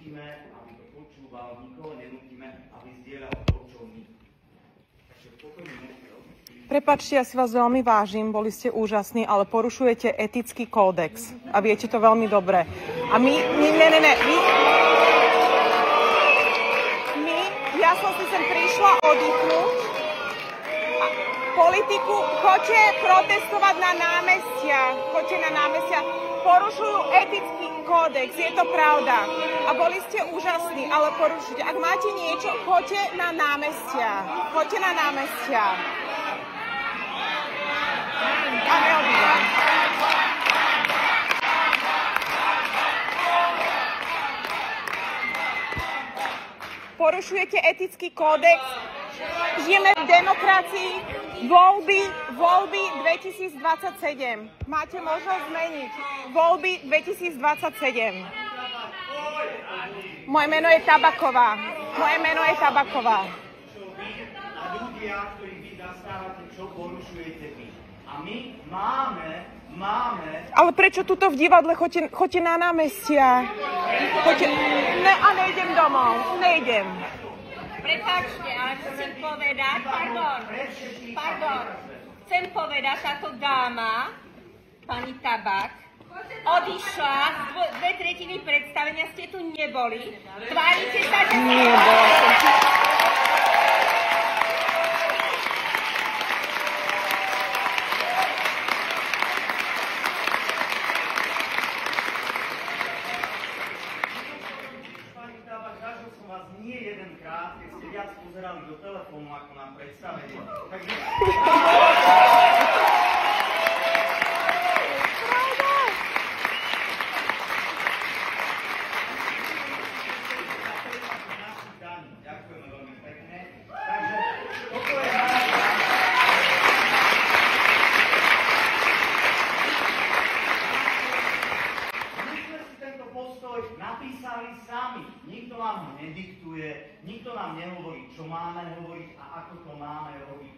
nenútime, aby to počúval, nikoho nenútime, aby zdieľal to, čo my. Takže pokojne môžete robiť. Prepáčte, ja si vás veľmi vážim, boli ste úžasní, ale porušujete etický kódex. A viete to veľmi dobre. A ja som si sem prišla oddychnúť. Politiku, choďte protestovať na námestia. Porušujú etický kódex, je to pravda. A boli ste úžasní, ale porušujte. Ak máte niečo, choďte na námestia. A neodídem. Porušujete etický kódex. Žijeme v demokracii. Voľby 2027. Máte možnosť zmeniť. Voľby 2027. Moje meno je Tabaková. Ľudia, ktorí vy zastávate, čo porušujete vy. A my máme... Ale prečo tuto v divadle? Choďte na námestia. Nejdem domov. Nejdem. Prepáčte, ale chcem povedať, pardon, chcem povedať, táto dáma, pani Tabak, odišla, 2/3 predstavenia ste tu neboli, tvárite sa, že ste... Pozerali do telefónu ako na predstavenie. Takže... Ďakujeme veľmi pekne. Takže toto je my sme si tento postoj napísali sami. Nikto nám ho nediktuje, nikto nám nehovorí, čo máme hovoriť a ako to máme robiť,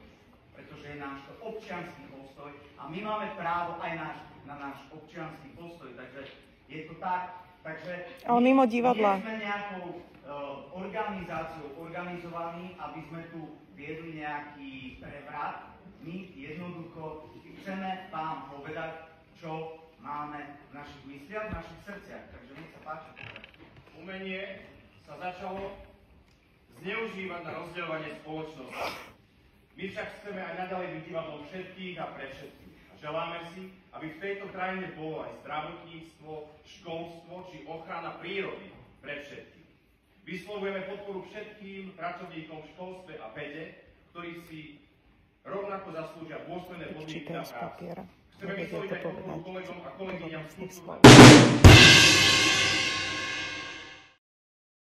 pretože je náš to občiansky postoj a my máme právo aj na náš občiansky postoj, takže je to tak. Takže ale mimo divadla. Nie sme nejakou organizáciou organizovaní, aby sme tu viedli nejaký prevrat. My jednoducho chceme vám povedať, čo máme v našich mysliach, v našich srdciach. Takže nech sa páči. Umenie sa začalo zneužívať na rozdeľovanie spoločnosti. My však chceme aj naďalej byť divadlom všetkých a pre všetkých. A želáme si, aby v tejto krajine bolo aj zdravotníctvo, školstvo či ochrana prírody pre všetkých. Vyslovujeme podporu všetkým pracovníkom v školstve a vede, ktorí si rovnako zaslúžia dôstojné podmienky na prácu. Chceme vysloviť aj podporu kolegom a kolegyňam z kultúrneho